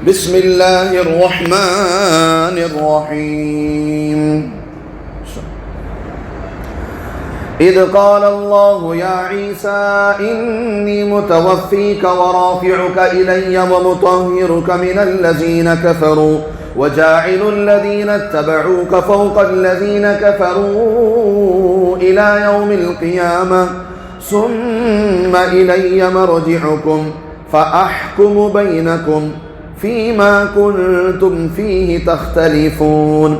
بسم اللہ الرحمن الرحیم اذ قال اللہ یا عیسیٰ انی متوفیک ورافعک الی ومطہرک من الذین کفروا وجاعل الذین اتبعوک فوق الذین کفروا الی یوم القیامہ ثم الی مرجعکم فاحکم بینکم فيما كنتم فيه تختلفون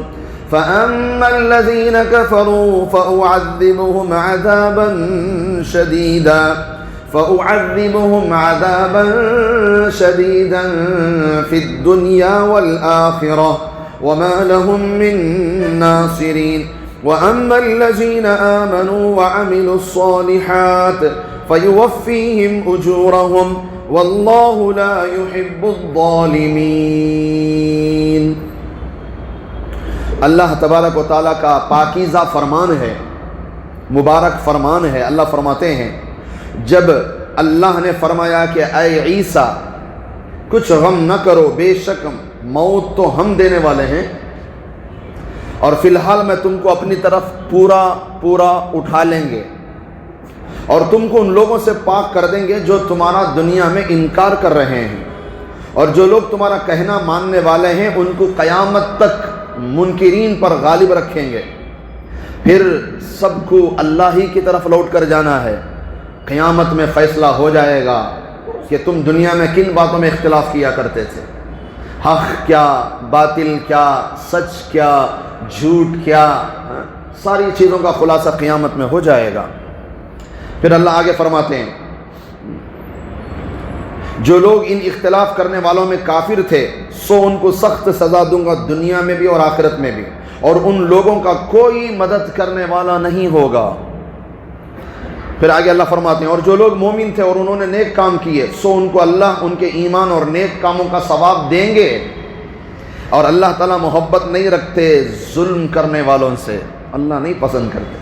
فأما الذين كفروا فأعذبهم عذابا شديدا في الدنيا والآخرة وما لهم من ناصرين وأما الذين آمنوا وعملوا الصالحات فيوفيهم أجورهم واللہ لا يحب الظالمین۔ اللہ تبارک و تعالیٰ کا پاکیزہ فرمان ہے، مبارک فرمان ہے۔ اللہ فرماتے ہیں جب اللہ نے فرمایا کہ اے عیسیٰ کچھ غم نہ کرو، بے شک موت تو ہم دینے والے ہیں اور فی الحال میں تم کو اپنی طرف پورا اٹھا لیں گے اور تم کو ان لوگوں سے پاک کر دیں گے جو تمہارا دنیا میں انکار کر رہے ہیں، اور جو لوگ تمہارا کہنا ماننے والے ہیں ان کو قیامت تک منکرین پر غالب رکھیں گے۔ پھر سب کو اللہ ہی کی طرف لوٹ کر جانا ہے۔ قیامت میں فیصلہ ہو جائے گا کہ تم دنیا میں کن باتوں میں اختلاف کیا کرتے تھے، حق کیا، باطل کیا، سچ کیا، جھوٹ کیا، ساری چیزوں کا خلاصہ قیامت میں ہو جائے گا۔ پھر اللہ آگے فرماتے ہیں جو لوگ ان اختلاف کرنے والوں میں کافر تھے سو ان کو سخت سزا دوں گا دنیا میں بھی اور آخرت میں بھی، اور ان لوگوں کا کوئی مدد کرنے والا نہیں ہوگا۔ پھر آگے اللہ فرماتے ہیں اور جو لوگ مومن تھے اور انہوں نے نیک کام کیے سو ان کو اللہ ان کے ایمان اور نیک کاموں کا ثواب دیں گے، اور اللہ تعالیٰ محبت نہیں رکھتے ظلم کرنے والوں سے، اللہ نہیں پسند کرتے۔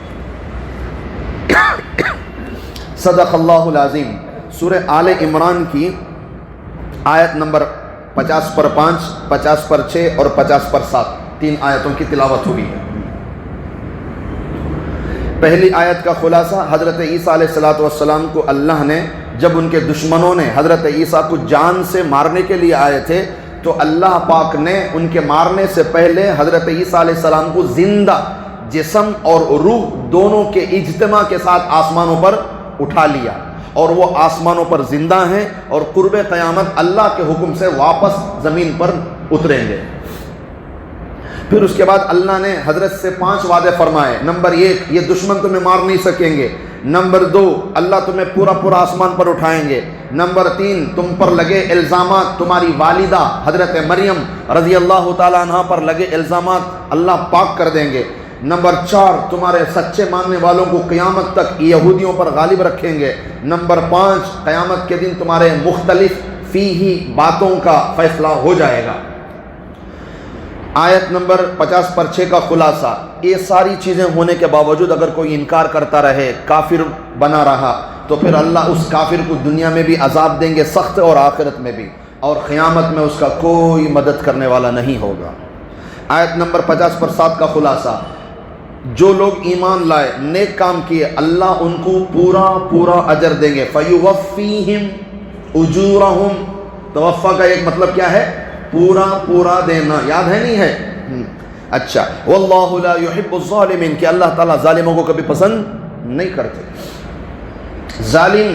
صدق اللہ العظیم۔ سورہ آل عمران کی آیت نمبر 50 پر 5، 50 پر 6 اور 50 پر 7 تین آیتوں کی تلاوت ہوئی ہے۔ پہلی آیت کا خلاصہ حضرت عیسیٰ علیہ السلام کو اللہ نے جب ان کے دشمنوں نے حضرت عیسیٰ کو جان سے مارنے کے لیے آئے تھے تو اللہ پاک نے ان کے مارنے سے پہلے حضرت عیسیٰ علیہ السلام کو زندہ جسم اور روح دونوں کے اجتماع کے ساتھ آسمانوں پر اٹھا لیا، اور وہ آسمانوں پر زندہ ہیں اور قرب قیامت اللہ کے حکم سے واپس زمین پر اتریں گے۔ پھر اس کے بعد اللہ نے حضرت سے 5 وعدے فرمائے۔ نمبر 1 یہ دشمن تمہیں مار نہیں سکیں گے۔ نمبر 2 اللہ تمہیں پورا آسمان پر اٹھائیں گے۔ نمبر 3 تم پر لگے الزامات، تمہاری والدہ حضرت مریم رضی اللہ تعالیٰ عنہ پر لگے الزامات اللہ پاک کر دیں گے۔ نمبر 4 تمہارے سچے ماننے والوں کو قیامت تک یہودیوں پر غالب رکھیں گے۔ نمبر 5 قیامت کے دن تمہارے مختلف فیہی باتوں کا فیصلہ ہو جائے گا۔ آیت نمبر 50 پر 6 کا خلاصہ، یہ ساری چیزیں ہونے کے باوجود اگر کوئی انکار کرتا رہے، کافر بنا رہا، تو پھر اللہ اس کافر کو دنیا میں بھی عذاب دیں گے سخت اور آخرت میں بھی، اور قیامت میں اس کا کوئی مدد کرنے والا نہیں ہوگا۔ آیت نمبر 50 پر 7 کا خلاصہ، جو لوگ ایمان لائے، نیک کام کیے، اللہ ان کو پورا اجر دیں گے۔ فَيُوَفِّيهِمْ أُجُورَهُمْ، توفہ کا ایک مطلب کیا ہے؟ پورا دینا، یاد ہے نہیں ہے؟ اچھا، وَاللَّهُ لَا يُحِبُّ الظَّالِمِينَ کہ اللہ تعالیٰ ظالموں کو کبھی پسند نہیں کرتے۔ ظالم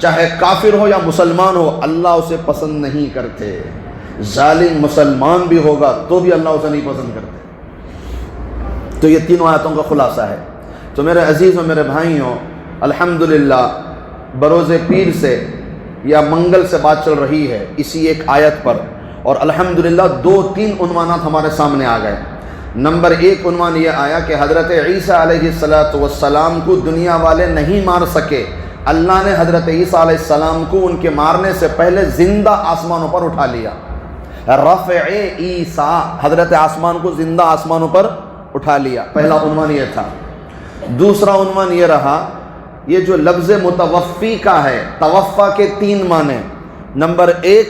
چاہے کافر ہو یا مسلمان ہو اللہ اسے پسند نہیں کرتے۔ ظالم مسلمان بھی ہوگا تو بھی اللہ اسے نہیں پسند کرتے۔ تو یہ تینوں آیتوں کا خلاصہ ہے۔ تو میرے عزیز و میرے بھائیوں، الحمدللہ بروز پیر سے یا منگل سے بات چل رہی ہے اسی ایک آیت پر، اور الحمدللہ 2-3 عنوانات ہمارے سامنے آ گئے۔ نمبر 1 عنوان یہ آیا کہ حضرت عیسیٰ علیہ السلام کو دنیا والے نہیں مار سکے، اللہ نے حضرت عیسیٰ علیہ السلام کو ان کے مارنے سے پہلے زندہ آسمانوں پر اٹھا لیا۔ رفع عیسیٰ، حضرت آسمان کو زندہ آسمانوں پر اٹھا لیا، پہلا عنوان یہ تھا۔ دوسرا عنوان یہ رہا یہ جو لفظ متوفی کا ہے، توفا کے 3 معنی۔ نمبر 1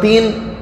3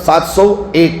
701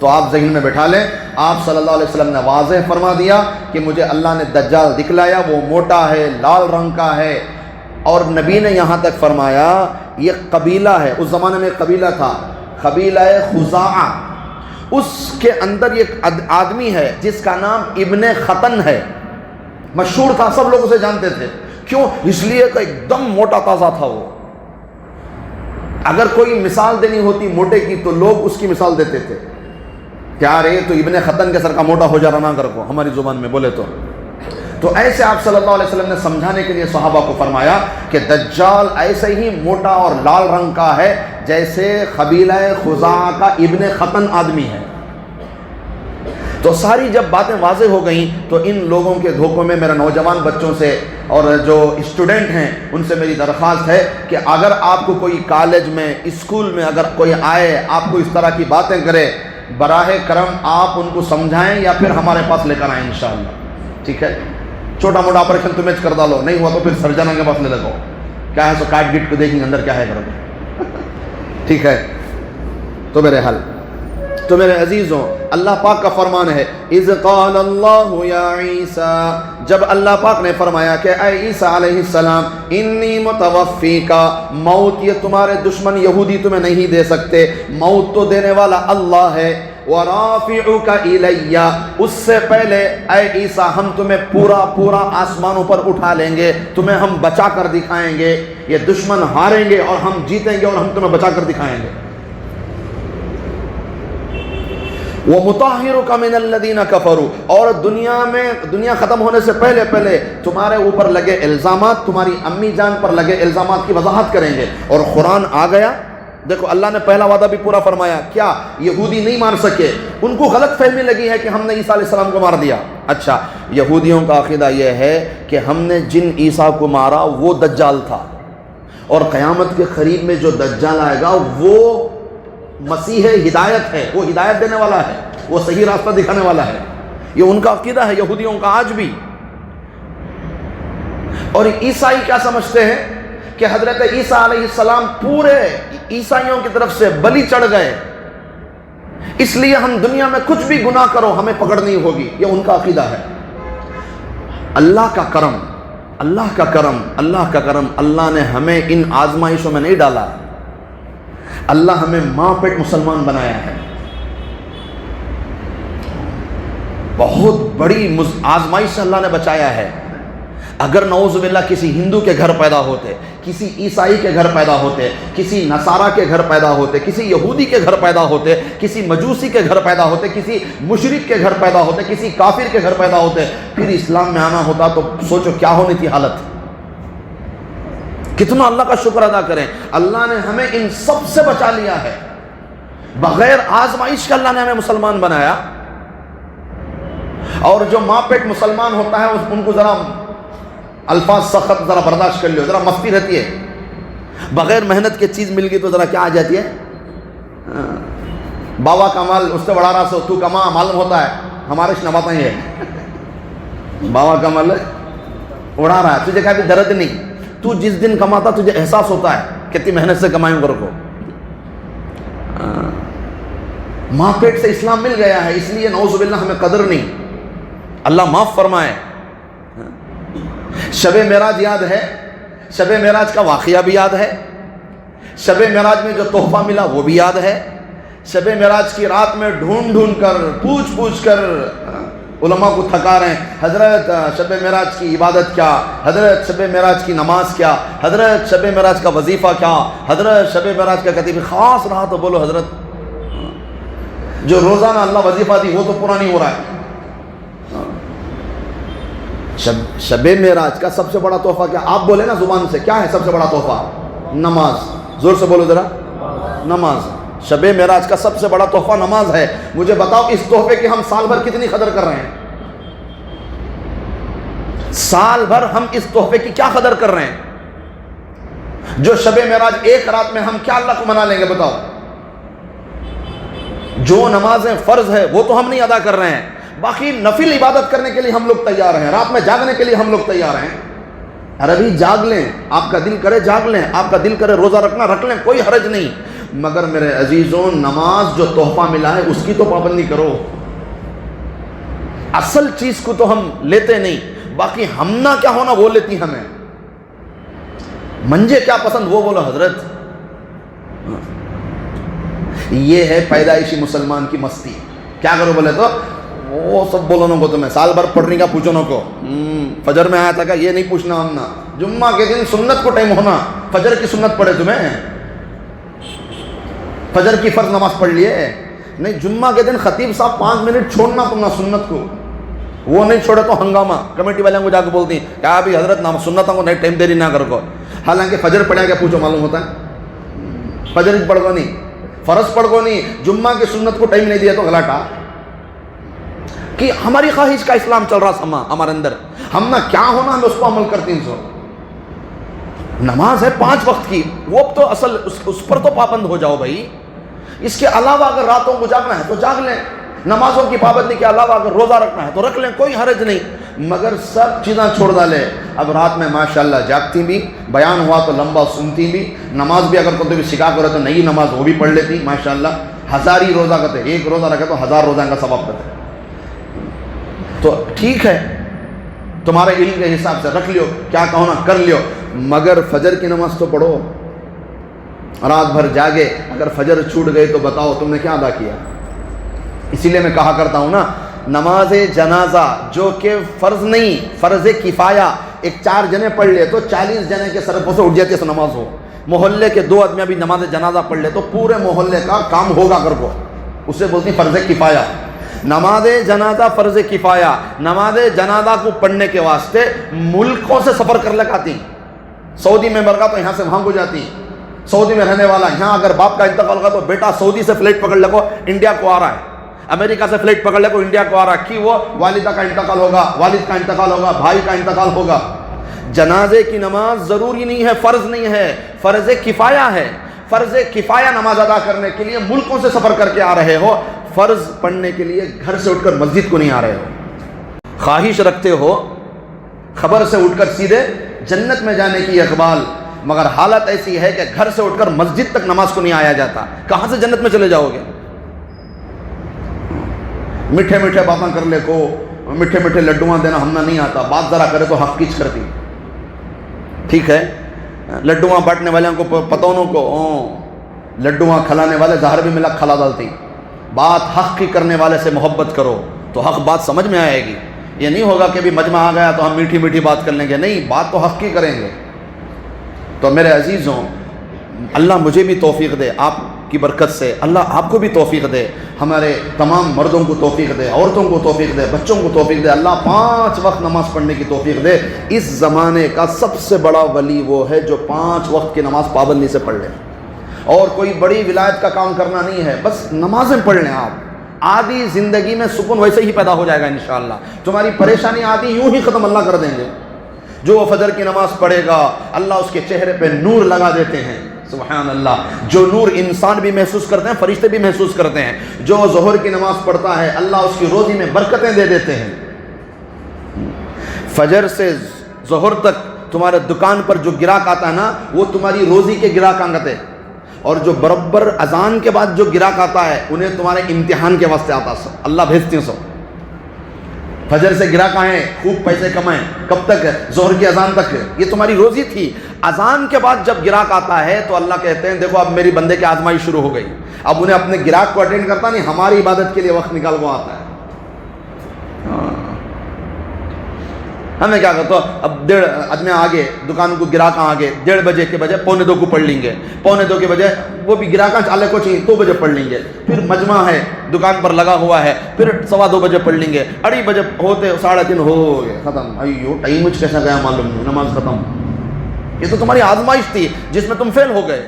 تو آپ ذہن میں بٹھا لیں، آپ صلی اللہ علیہ وسلم نے واضح فرما دیا کہ مجھے اللہ نے دجال دکھلایا، وہ موٹا ہے، لال رنگ کا ہے، اور نبی نے یہاں تک فرمایا یہ قبیلہ ہے، اس زمانے میں قبیلہ تھا، قبیلہ خزاعہ، اس کے اندر ایک آدمی ہے جس کا نام ابن خطن ہے، مشہور تھا، سب لوگ اسے جانتے تھے، کیوں؟ اس لیے کہ ایک دم موٹا تازہ تھا وہ، اگر کوئی مثال دینی ہوتی موٹے کی تو لوگ اس کی مثال دیتے تھے، کیا رے تو ابن خطن کے سر کا موٹا ہو جا رہا کر کو، ہماری زبان میں بولے تو ایسے آپ صلی اللہ علیہ وسلم نے سمجھانے کے لیے صحابہ کو فرمایا کہ دجال ایسے ہی موٹا اور لال رنگ کا ہے جیسے قبیلہ خزاعہ کا ابن خطن آدمی ہے۔ تو ساری جب باتیں واضح ہو گئیں تو ان لوگوں کے دھوکوں میں میرے نوجوان بچوں سے اور جو اسٹوڈنٹ ہیں ان سے میری درخواست ہے کہ اگر آپ کو کوئی کالج میں، اسکول میں اگر کوئی آئے آپ کو اس طرح کی باتیں کرے، براہ کرم آپ ان کو سمجھائیں یا پھر ہمارے پاس لے کر آئیں انشاءاللہ، ٹھیک ہے؟ چھوٹا موٹا آپریشن تمہیں کر ڈالو، نہیں ہوا تو پھر سرجن کے پاس لے لگو، کیا ہے سو کاٹ گٹ کو دیکھیں اندر کیا ہے کرو، ٹھیک ہے؟ تو میرے حل تو میرے عزیزوں، اللہ پاک کا فرمان ہے اذ قال اللہ یا عیسیٰ، جب اللہ پاک نے فرمایا کہ اے عیسیٰ علیہ السلام انی متوفیکا، موت یہ تمہارے دشمن یہودی تمہیں نہیں دے سکتے، موت تو دینے والا اللہ ہے، ورافعک الی، اس سے پہلے اے عیسیٰ ہم تمہیں پورا آسمانوں پر اٹھا لیں گے، تمہیں ہم بچا کر دکھائیں گے، یہ دشمن ہاریں گے اور ہم جیتیں گے اور ہم تمہیں بچا کر دکھائیں گے، وَمُطَهِّرُكَ مِنَ الَّذِينَ كَفَرُوا، اور دنیا ختم ہونے سے پہلے تمہارے اوپر لگے الزامات، تمہاری امی جان پر لگے الزامات کی وضاحت کریں گے، اور قرآن آ گیا۔ دیکھو اللہ نے پہلا وعدہ بھی پورا فرمایا، کیا یہودی نہیں مار سکے، ان کو غلط فہمی لگی ہے کہ ہم نے عیسیٰ علیہ السلام کو مار دیا، اچھا یہودیوں کا عقیدہ یہ ہے کہ ہم نے جن عیسیٰ کو مارا وہ دجال تھا، اور قیامت کے قریب میں جو دجال آئے گا وہ مسیح ہدایت ہے، وہ ہدایت دینے والا ہے، وہ صحیح راستہ دکھانے والا ہے، یہ ان کا عقیدہ ہے یہودیوں کا آج بھی۔ اور عیسائی کیا سمجھتے ہیں کہ حضرت عیسیٰ علیہ السلام پورے عیسائیوں کی طرف سے بلی چڑھ گئے، اس لیے ہم دنیا میں کچھ بھی گناہ کرو ہمیں پکڑ نہیں ہوگی، یہ ان کا عقیدہ ہے۔ اللہ کا کرم، اللہ نے ہمیں ان آزمائشوں میں نہیں ڈالا، اللہ ہمیں ماں پیٹ مسلمان بنایا ہے، بہت بڑی آزمائش سے اللہ نے بچایا ہے۔ اگر نعوذ باللہ کسی ہندو کے گھر پیدا ہوتے، کسی عیسائی کے گھر پیدا ہوتے، کسی نصارہ کے گھر پیدا ہوتے، کسی یہودی کے گھر پیدا ہوتے، کسی مجوسی کے گھر پیدا ہوتے، کسی مشرک کے گھر پیدا ہوتے، کسی کافر کے گھر پیدا ہوتے، پھر اسلام میں آنا ہوتا تو سوچو کیا ہونی تھی حالت۔ کتنا اللہ کا شکر ادا کریں، اللہ نے ہمیں ان سب سے بچا لیا ہے، بغیر آزمائش کے اللہ نے ہمیں مسلمان بنایا۔ اور جو ماں پیٹ مسلمان ہوتا ہے ان کو ذرا الفاظ سخت ذرا برداشت کر لو، ذرا مستی رہتی ہے، بغیر محنت کی چیز مل گئی تو ذرا کیا آ جاتی ہے، بابا کا مال اس سے بڑھا رہا سو تو کما، معلوم ہوتا ہے ہمارے شنباتیں ہی ہے، بابا کا مال اڑا رہا ہے، تجھے کہا بھی درد نہیں، تو جس دن کماتا تجھے احساس ہوتا ہے کتنی محنت سے کمائیں کر کو۔ ماں پیٹ سے اسلام مل گیا ہے، اس لیے نعوذ باللہ ہمیں قدر نہیں، اللہ معاف فرمائے۔ شب معراج یاد ہے، شب معراج کا واقعہ بھی یاد ہے، شب معراج میں جو تحفہ ملا وہ بھی یاد ہے، شب معراج کی رات میں ڈھونڈ کر پوچھ کر علماء کو تھکا رہے ہیں، حضرت شب معراج کی عبادت کیا، حضرت شب معراج کی نماز کیا، حضرت شب معراج کا وظیفہ کیا، حضرت شب معراج کا کتیب خاص رہا تو بولو حضرت جو روزانہ اللہ وظیفہ دی وہ تو پورا نہیں ہو رہا ہے۔ شب معراج کا سب سے بڑا تحفہ کیا، آپ بولے نا زبان سے، کیا ہے سب سے بڑا تحفہ؟ نماز، زور سے بولو ذرا، نماز۔ شب معراج کا سب سے بڑا تحفہ نماز ہے۔ مجھے بتاؤ اس تحفے کی ہم سال بھر کتنی قدر کر رہے ہیں؟ سال بھر ہم اس تحفے کی کیا قدر کر رہے ہیں؟ جو شب معراج ایک رات میں ہم کیا اللہ کو منا لیں گے بتاؤ؟ جو نمازیں فرض ہے وہ تو ہم نہیں ادا کر رہے ہیں، باقی نفل عبادت کرنے کے لیے ہم لوگ تیار ہیں، رات میں جاگنے کے لیے ہم لوگ تیار ہیں۔ عربی جاگ لیں، آپ کا دل کرے جاگ لیں، آپ کا دل کرے روزہ رکھنا رکھ لیں، کوئی حرج نہیں۔ مگر میرے عزیزوں نماز جو تحفہ ملا ہے اس کی تو پابندی کرو. اصل چیز کو تو ہم لیتے نہیں، باقی ہم نہ کیا ہونا وہ لیتی ہمیں. منجے کیا پسند وہ بولو حضرت. یہ ہے پیدائشی مسلمان کی مستی. کیا کرو بولے تو وہ سب بولو کو تمہیں سال بھر پڑھنے کا پوچھو نو کو فجر میں آیا تھا کیا یہ نہیں پوچھنا ہم نا. جمعہ کے دن سنت کو ٹائم ہونا، فجر کی سنت پڑھے تمہیں، فجر کی فرض نماز پڑھ لیے نہیں. جمعہ کے دن خطیب صاحب 5 منٹ چھوڑنا تم نا سنت کو، وہ نہیں چھوڑے تو ہنگامہ. کمیٹی والوں کو جا کے بولتی ہیں کیا ابھی حضرت نام سنتوں کو نہیں ٹائم دیری نہ کر کو. حالانکہ فجر پڑھا کیا پوچھو معلوم ہوتا ہے، فجر پڑھ کو نہیں، فرض پڑھ کو نہیں، جمعہ کی سنت کو ٹائم نہیں دیا تو غلطا کہ ہماری خواہش کا اسلام چل رہا ہمارے اندر. ہم نہ کیا ہونا ہم اس کو عمل کرتے ہیں. نماز ہے 5 وقت کی، وہ تو اصل اس پر تو پابند ہو جاؤ بھائی. اس کے علاوہ اگر راتوں کو جاگنا ہے تو جاگ لیں، نمازوں کی پابندی کے علاوہ اگر روزہ رکھنا ہے تو رکھ لیں، کوئی حرج نہیں. مگر سب چیزیں چھوڑ ڈالے. اب رات میں ماشاءاللہ جاگتی بھی، بیان ہوا تو لمبا سنتی بھی، نماز بھی اگر کوئی بھی سکھا کرے تو نئی نماز وہ بھی پڑھ لیتی ماشاءاللہ. 1000 ہی روزہ کرتے، ایک روزہ رکھے تو 1000 روزہ کا ثواب کرتے. تو ٹھیک ہے تمہارے علم کے حساب سے رکھ لیو، کیا کہو نا کر لیو، مگر فجر کی نماز تو پڑھو. رات بھر جاگے، اگر فجر چھوٹ گئی تو بتاؤ تم نے کیا ادا کیا. اسی لیے میں کہا کرتا ہوں نا، نماز جنازہ جو کہ فرض نہیں، فرض کفایہ، ایک 4 جنے پڑھ لے تو 40 جنے کے سر سے اٹھ جاتی ہے نماز ہو. محلے کے 2 آدمی بھی نماز جنازہ پڑھ لے تو پورے محلے کا کام ہوگا کر کو، اسے بولتی فرض کفایہ. نماز جنازہ فرض کفایہ. نماز جنازہ کو پڑھنے کے واسطے ملکوں سے سفر کر لگاتی. سعودی میں مرگا تو یہاں سے وہاں کو جاتی، سعودی میں رہنے والا یہاں اگر باپ کا انتقال ہوگا تو بیٹا سعودی سے فلائٹ پکڑ لے کو انڈیا کو آ رہا ہے، امریکہ سے فلائٹ پکڑ لے کو انڈیا کو آ رہا ہے کہ وہ والدہ کا انتقال ہوگا، والد کا انتقال ہوگا، بھائی کا انتقال ہوگا. جنازے کی نماز ضروری نہیں ہے، فرض نہیں ہے، فرض کفایہ ہے. فرض کفایہ نماز ادا کرنے کے لیے ملکوں سے سفر کر کے آ رہے ہو، فرض پڑھنے کے لیے گھر سے اٹھ کر مسجد کو نہیں آ رہے ہو. خواہش رکھتے ہو خبر سے اٹھ کر سیدھے جنت میں جانے کی اقبال، مگر حالت ایسی ہے کہ گھر سے اٹھ کر مسجد تک نماز کو نہیں آیا جاتا. کہاں سے جنت میں چلے جاؤ گے؟ میٹھے میٹھے باتیں کر لے کو، میٹھے میٹھے لڈوਆਂ دینا ہم نہ نہیں آتا، بات ذرا کرے تو حق کیچ کرتی. ٹھیک ہے لڈوਆਂ بانٹنے والوں کو پتونوں کو لڈوਆਂ کھلانے والے زہر بھی ملا کھلا ڈالتی. بات حق کی کرنے والے سے محبت کرو تو حق بات سمجھ میں آئے گی. یہ نہیں ہوگا کہ بھی مجمع آ گیا تو ہم میٹھی میٹھی بات کر لیں گے، نہیں، بات تو حق کی کریں گے. تو میرے عزیزوں، اللہ مجھے بھی توفیق دے، آپ کی برکت سے اللہ آپ کو بھی توفیق دے، ہمارے تمام مردوں کو توفیق دے، عورتوں کو توفیق دے، بچوں کو توفیق دے. اللہ 5 وقت نماز پڑھنے کی توفیق دے. اس زمانے کا سب سے بڑا ولی وہ ہے جو 5 وقت کی نماز پابندی سے پڑھ لے. اور کوئی بڑی ولایت کا کام کرنا نہیں ہے، بس نمازیں پڑھ لیں. آپ آدھی زندگی میں سکون ویسے ہی پیدا ہو جائے گا انشاءاللہ. تمہاری پریشانی آدھی یوں ہی ختم اللہ کر دیں گے. جو فجر کی نماز پڑھے گا اللہ اس کے چہرے پہ نور لگا دیتے ہیں. سبحان اللہ. جو نور انسان بھی محسوس کرتے ہیں، فرشتے بھی محسوس کرتے ہیں. جو ظہر کی نماز پڑھتا ہے اللہ اس کی روزی میں برکتیں دے دیتے ہیں. فجر سے ظہر تک تمہارے دکان پر جو گراہک آتا ہے نا وہ تمہاری روزی کے گراہک آتے ہیں، اور جو برابر اذان کے بعد جو گراہک آتا ہے انہیں تمہارے امتحان کے واسطے آتا ہے. اللہ بھیجتے ہیں. سب فجر سے گراہک آئیں، خوب پیسے کمائیں. کب تک؟ ظہر کی اذان تک. یہ تمہاری روزی تھی. اذان کے بعد جب گراہک آتا ہے تو اللہ کہتے ہیں دیکھو اب میری بندے کی آزمائش شروع ہو گئی. اب انہیں اپنے گراہک کو اٹینڈ کرتا نہیں، ہماری عبادت کے لیے وقت نکال وہ آتا ہے. ہمیں کیا کرتا اب 1:30 آدمی آگے دکان کو گراہک آگے 1:30 بجے کے بجائے 1:45 کو پڑھ لیں گے، 1:45 کے بجائے وہ بھی گراہک چالے کو چاہیے 2 بجے پڑھ لیں گے. پھر مجمع ہے دکان پر لگا ہوا ہے، پھر 2:15 بجے پڑھ لیں گے. 2:30 بجے ہوتے 3:30 ہو گئے ختم. ایو ٹائم کیسا گیا معلوم نہیں، نماز ختم. یہ تو تمہاری آزمائش تھی جس میں تم فیل ہو گئے.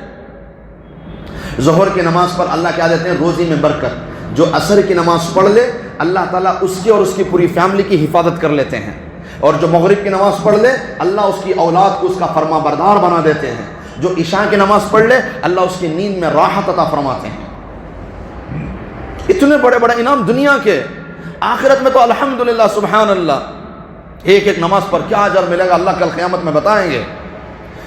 ظہر کی نماز پر اللہ کیا دیتے ہیں؟ روزی میں برکت. جو عصر کی نماز پڑھ لے اللہ تعالیٰ اس کی اور اس کی پوری فیملی کی حفاظت کر لیتے ہیں. اور جو مغرب کی نماز پڑھ لے اللہ اس کی اولاد کو اس کا فرما بردار بنا دیتے ہیں. جو عشاء کی نماز پڑھ لے اللہ اس کی نیند میں راحت عطا فرماتے ہیں. اتنے بڑے بڑے انعام دنیا کے، آخرت میں تو الحمدللہ سبحان اللہ ایک ایک نماز پر کیا اجر ملے گا اللہ کل قیامت میں بتائیں گے.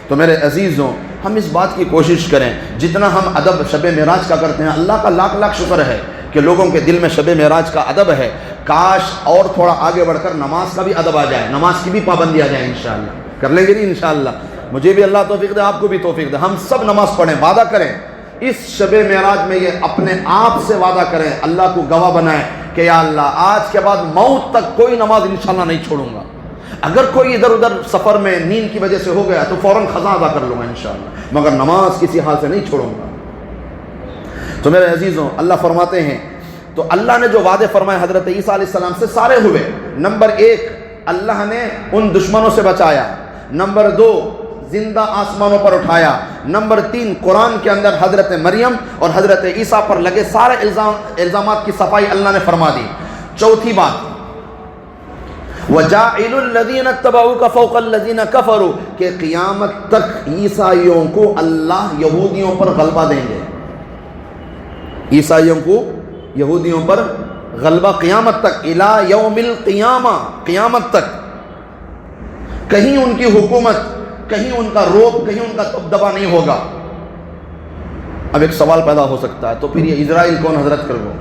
تو میرے عزیزوں ہم اس بات کی کوشش کریں، جتنا ہم ادب شب معراج کا کرتے ہیں، اللہ کا لاکھ لاکھ شکر ہے کہ لوگوں کے دل میں شب معراج کا ادب ہے، کاش اور تھوڑا آگے بڑھ کر نماز کا بھی ادب آ جائے، نماز کی بھی پابندی آ جائے انشاءاللہ۔ کر لیں گے نہیں انشاءاللہ؟ مجھے بھی اللہ توفیق دے، آپ کو بھی توفیق دے، ہم سب نماز پڑھیں، وعدہ کریں اس شب معراج میں، یہ اپنے آپ سے وعدہ کریں، اللہ کو گواہ بنائیں کہ یا اللہ آج کے بعد موت تک کوئی نماز انشاءاللہ نہیں چھوڑوں گا۔ اگر کوئی ادھر ادھر سفر میں نیند کی وجہ سے ہو گیا تو فوراً قضا ادا کر لوں گا انشاءاللہ، مگر نماز کسی حال سے نہیں چھوڑوں گا۔ تو میرے عزیزوں، اللہ فرماتے ہیں، تو اللہ نے جو وعدے فرمائے حضرت عیسیٰ علیہ السلام سے سارے ہوئے۔ نمبر 1 اللہ نے ان دشمنوں سے بچایا، نمبر 2 زندہ آسمانوں پر اٹھایا، نمبر 3 قرآن کے اندر حضرت مریم اور حضرت عیسیٰ پر لگے سارے الزامات کی صفائی اللہ نے فرما دی۔ چوتھی بات وَجَاعِلُ الَّذِينَ اتَّبَعُوكَ فَوْقَ الَّذِينَ كَفَرُوا، کہ قیامت تک عیسائیوں کو اللہ یہودیوں پر غلبہ دیں گے، عیسائیوں کو یہودیوں پر غلبہ قیامت تک، اِلَى يَوْمِ الْقِيَامَةِ، قیامت تک کہیں ان کی حکومت، کہیں ان کا روب، کہیں ان کا دبدبہ نہیں ہوگا۔ اب ایک سوال پیدا ہو سکتا ہے، تو پھر یہ اسرائیل کون حضرت کر گو؟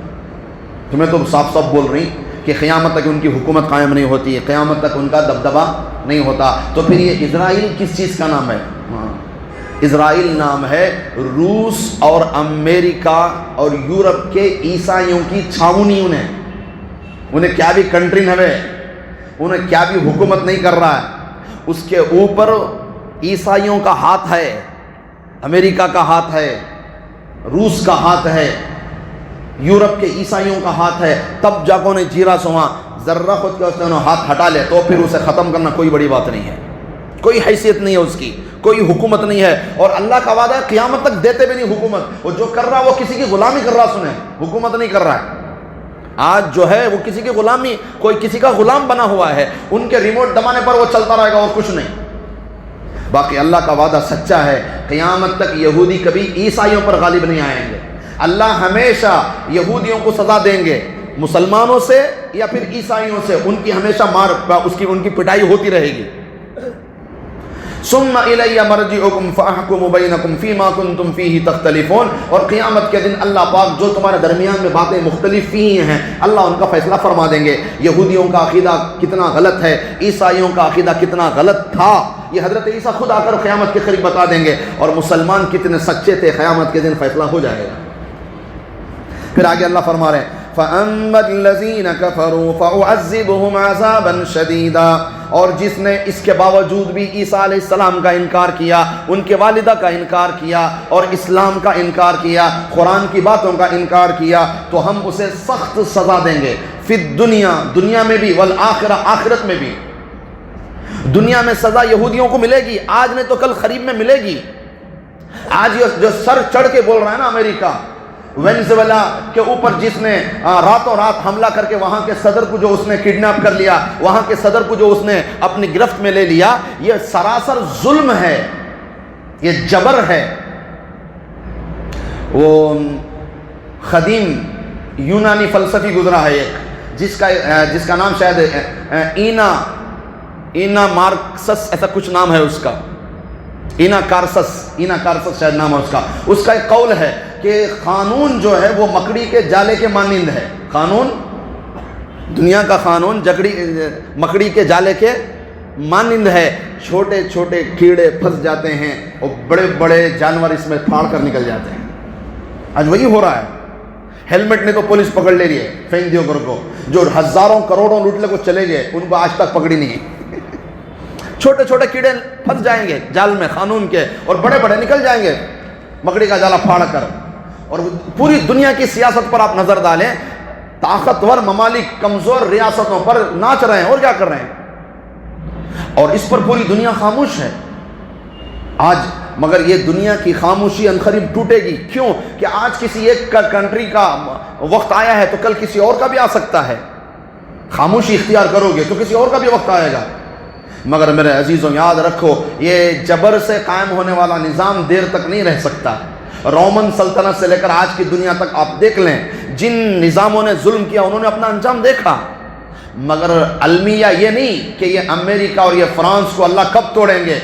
تمہیں تو صاف صاف بول رہی کہ قیامت تک ان کی حکومت قائم نہیں ہوتی، قیامت تک ان کا دبدبہ نہیں ہوتا، تو پھر یہ اسرائیل کس چیز کا نام ہے؟ اسرائیل نام ہے روس اور امریکہ اور یورپ کے عیسائیوں کی چھاونی، انہیں کیا بھی کنٹری نہ ہے، انہیں کیا بھی حکومت نہیں کر رہا ہے، اس کے اوپر عیسائیوں کا ہاتھ ہے، امریکہ کا ہاتھ ہے، روس کا ہاتھ ہے، یورپ کے عیسائیوں کا ہاتھ ہے، تب جا کو نے جیرا سواں ذرہ خود کے اس نے ہاتھ ہٹا لے تو پھر اسے ختم کرنا کوئی بڑی بات نہیں ہے، کوئی حیثیت نہیں ہے اس کی، کوئی حکومت نہیں ہے، اور اللہ کا وعدہ ہے قیامت تک دیتے بھی نہیں حکومت، وہ جو کر رہا ہے وہ کسی کی غلامی کر رہا، سنیں حکومت نہیں کر رہا ہے، آج جو ہے وہ کسی کی غلامی، کوئی کسی کا غلام بنا ہوا ہے، ان کے ریموٹ دبانے پر وہ چلتا رہے گا اور کچھ نہیں۔ باقی اللہ کا وعدہ سچا ہے، قیامت تک یہودی کبھی عیسائیوں پر غالب نہیں آئیں گے، اللہ ہمیشہ یہودیوں کو سزا دیں گے، مسلمانوں سے یا پھر عیسائیوں سے، ان کی ہمیشہ ان کی پٹائی ہوتی رہے گی۔ ثم الی مرجعکم فاحکم بینکم فیما کنتم فیہ تختلفون، اور قیامت کے دن اللہ پاک جو تمہارے درمیان میں باتیں مختلف ہیں اللہ ان کا فیصلہ فرما دیں گے۔ یہودیوں کا عقیدہ کتنا غلط ہے، عیسائیوں کا عقیدہ کتنا غلط تھا، یہ حضرت عیسیٰ خود آ کر قیامت کے قریب بتا دیں گے، اور مسلمان کتنے سچے تھے، قیامت کے دن فیصلہ ہو جائے گا۔ پھر آگے اللہ فرما رہے ہیں فَأَمَّا الَّذِينَ كَفَرُوا فَأُعَذِّبُهُمْ عَذَابًا شَدِيدًا، اور جس نے اس کے باوجود بھی عیسیٰ علیہ السلام کا انکار کیا، ان کے والدہ کا انکار کیا اور اسلام کا انکار کیا، قرآن کی باتوں کا انکار کیا، تو ہم اسے سخت سزا دیں گے، فی الدنیا، دنیا میں بھی، والآخرہ، آخرت میں بھی۔ دنیا میں سزا یہودیوں کو ملے گی، آج نہیں تو کل قریب میں ملے گی۔ آج یہ جو سر چڑھ کے بول رہا ہے نا امریکہ، وینزویلا کے اوپر جس نے راتوں رات حملہ کر کے وہاں کے صدر کو جو اس نے کڈنیپ کر لیا، وہاں کے صدر کو جو اس نے اپنی گرفت میں لے لیا، یہ سراسر ظلم ہے، یہ جبر ہے۔ وہ قدیم یونانی فلسفی گزرا ہے ایک، جس کا نام شاید اینا مارکسس، ایسا کچھ نام ہے اس کا، اینا کارسس شاید نام ہے اس کا۔ اس کا ایک قول ہے کہ قانون جو ہے وہ مکڑی کے جالے کے مانند ہے، قانون، دنیا کا قانون مکڑی کے جالے کے مانند ہے، چھوٹے چھوٹے کیڑے پھنس جاتے ہیں اور بڑے بڑے جانور اس میں پھاڑ کر نکل جاتے ہیں۔ آج وہی ہو رہا ہے، ہیلمٹ نے تو پولیس پکڑ لے رہی ہے، پھینک دیو کر کو، جو ہزاروں کروڑوں لوٹنے کو چلے گئے ان کو آج تک پکڑی نہیں۔ چھوٹے چھوٹے کیڑے پھنس جائیں گے جال میں قانون کے، اور بڑے بڑے نکل جائیں گے مکڑی کا جالا پھاڑ کر۔ اور پوری دنیا کی سیاست پر آپ نظر ڈالیں، طاقتور ممالک کمزور ریاستوں پر ناچ رہے ہیں اور کیا کر رہے ہیں، اور اس پر پوری دنیا خاموش ہے آج۔ مگر یہ دنیا کی خاموشی عنقریب ٹوٹے گی، کیوں کہ آج کسی ایک کنٹری کا وقت آیا ہے تو کل کسی اور کا بھی آ سکتا ہے۔ خاموشی اختیار کرو گے تو کسی اور کا بھی وقت آئے گا۔ مگر میرے عزیزوں یاد رکھو، یہ جبر سے قائم ہونے والا نظام دیر تک نہیں رہ سکتا۔ رومن سلطنت سے لے کر آج کی دنیا تک آپ دیکھ لیں، جن نظاموں نے ظلم کیا انہوں نے اپنا انجام دیکھا، مگر المیہ یہ نہیں کہ یہ امریکہ اور یہ فرانس کو اللہ کب توڑیں گے۔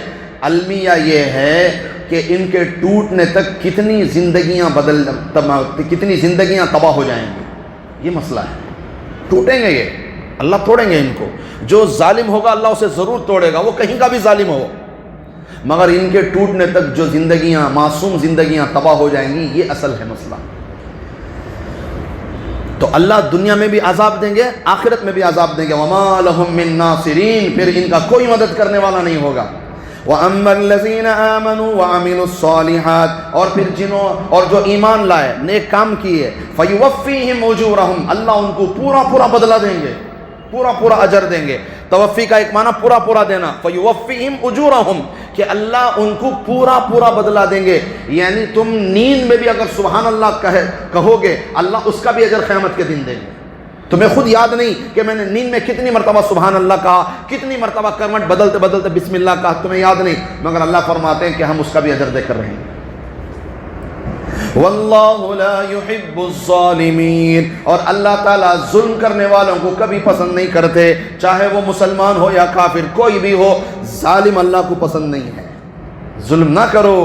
المیہ یہ ہے کہ ان کے ٹوٹنے تک کتنی زندگیاں تباہ ہو جائیں گی. یہ مسئلہ ہے. ٹوٹیں گے یہ, اللہ توڑیں گے ان کو. جو ظالم ہوگا اللہ اسے ضرور توڑے گا, وہ کہیں کا بھی ظالم ہو, مگر ان کے ٹوٹنے تک جو زندگیاں, معصوم زندگیاں تباہ ہو جائیں گی. یہ اصل ہے مسئلہ. تو اللہ دنیا میں بھی عذاب دیں گے, آخرت میں بھی عذاب دیں گے. وَمَا لَهُم مِّن نَاصِرِينَ, پھر ان کا کوئی مدد کرنے والا نہیں ہوگا. وَأَمَّا الَّذِينَ آمَنُوا وَعَمِلُوا الصَّالِحَاتِ, اور پھر اور جو ایمان لائے, نیک کام کیے, فَيُوَفِّيهِمْ أُجُورَهُمْ, اللہ ان کو پورا بدلہ دیں گے, پورا اجر دیں گے. توفی کا ایک معنی پورا دینا, فَيُوَفِّيهِمْ أُجُورَهُمْ, کہ اللہ ان کو پورا بدلہ دیں گے. یعنی تم نیند میں بھی اگر سبحان اللہ کہو گے, اللہ اس کا بھی اجر قیامت کے دن دیں گے. تمہیں خود یاد نہیں کہ میں نے نیند میں کتنی مرتبہ سبحان اللہ کہا, کتنی مرتبہ کرمٹ بدلتے بسم اللہ کہا, تمہیں یاد نہیں, مگر اللہ فرماتے ہیں کہ ہم اس کا بھی اجر دے کر رہے ہیں. واللہ لا يحب الظالمین, اور اللہ تعالیٰ ظلم کرنے والوں کو کبھی پسند نہیں کرتے, چاہے وہ مسلمان ہو یا کافر, کوئی بھی ہو, ظالم اللہ کو پسند نہیں ہے. ظلم نہ کرو,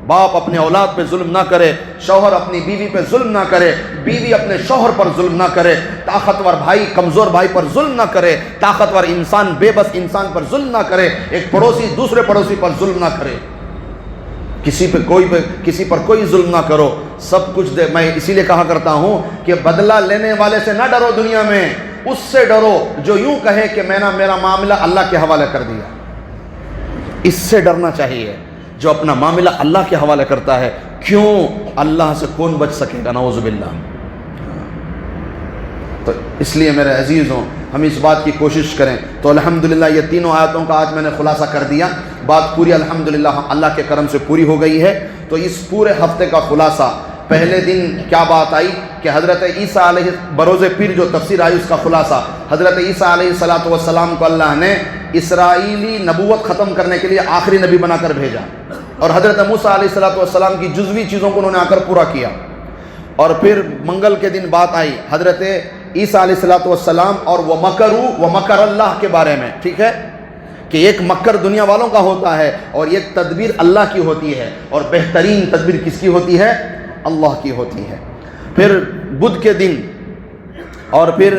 باپ اپنے اولاد پہ ظلم نہ کرے, شوہر اپنی بیوی پہ ظلم نہ کرے, بیوی اپنے شوہر پر ظلم نہ کرے, طاقتور بھائی کمزور بھائی پر ظلم نہ کرے, طاقتور انسان بے بس انسان پر ظلم نہ کرے, ایک پڑوسی دوسرے پڑوسی پر ظلم نہ کرے, کسی پر کوئی ظلم نہ کرو, سب کچھ دے. میں اسی لیے کہا کرتا ہوں کہ بدلہ لینے والے سے نہ ڈرو دنیا میں, اس سے ڈرو جو یوں کہے کہ میں نے میرا معاملہ اللہ کے حوالے کر دیا. اس سے ڈرنا چاہیے جو اپنا معاملہ اللہ کے حوالے کرتا ہے. کیوں؟ اللہ سے کون بچ سکے گا, نعوذ باللہ. تو اس لیے میرے عزیزوں, ہم اس بات کی کوشش کریں. تو الحمدللہ یہ تینوں آیتوں کا آج میں نے خلاصہ کر دیا. بات پوری الحمدللہ اللہ کے کرم سے پوری ہو گئی ہے. تو اس پورے ہفتے کا خلاصہ, پہلے دن کیا بات آئی کہ حضرت عیسیٰ علیہ بروز پیر جو تفسیر آئی اس کا خلاصہ, حضرت عیسیٰ علیہ السلام کو اللہ نے اسرائیلی نبوت ختم کرنے کے لیے آخری نبی بنا کر بھیجا, اور حضرت موسیٰ علیہ السلام کی جزوی چیزوں کو انہوں نے آ کر پورا کیا. اور پھر منگل کے دن بات آئی حضرت عیسیٰ علیہ السلام اور وَمَكَرَ اللَّهِ کے بارے میں. ٹھیک ہے کہ ایک مکر دنیا والوں کا ہوتا ہے اور ایک تدبیر اللہ کی ہوتی ہے, اور بہترین تدبیر کس کی ہوتی ہے؟ اللہ کی ہوتی ہے. پھر بدھ کے دن اور پھر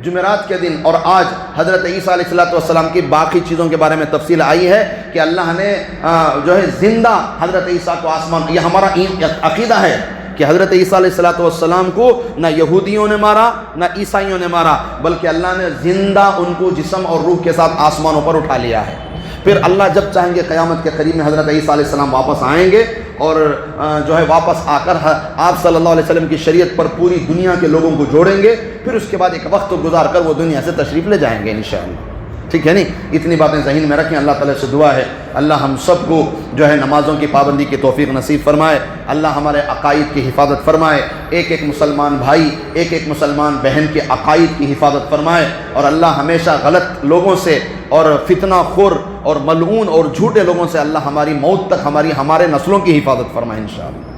جمعرات کے دن اور آج حضرت عیسیٰ علیہ السلام کی باقی چیزوں کے بارے میں تفصیل آئی ہے کہ اللہ نے جو ہے زندہ حضرت عیسیٰ کو آسمان, یہ ہمارا عقیدہ ہے کہ حضرت عیسیٰ علیہ السلام کو نہ یہودیوں نے مارا نہ عیسائیوں نے مارا, بلکہ اللہ نے زندہ ان کو جسم اور روح کے ساتھ آسمانوں پر اٹھا لیا ہے. پھر اللہ جب چاہیں گے قیامت کے قریب میں حضرت عیسیٰ علیہ السلام واپس آئیں گے, اور جو ہے واپس آ کر آپ صلی اللہ علیہ وسلم کی شریعت پر پوری دنیا کے لوگوں کو جوڑیں گے. پھر اس کے بعد ایک وقت گزار کر وہ دنیا سے تشریف لے جائیں گے انشاءاللہ. ٹھیک ہے نہیں, اتنی باتیں ذہن میں رکھیں. اللہ تعالیٰ سے دعا ہے اللہ ہم سب کو جو ہے نمازوں کی پابندی کی توفیق نصیب فرمائے, اللہ ہمارے عقائد کی حفاظت فرمائے, ایک مسلمان بھائی ایک مسلمان بہن کے عقائد کی حفاظت فرمائے, اور اللہ ہمیشہ غلط لوگوں سے اور فتنہ خور اور ملعون اور جھوٹے لوگوں سے اللہ ہماری موت تک ہمارے نسلوں کی حفاظت فرمائے انشاءاللہ.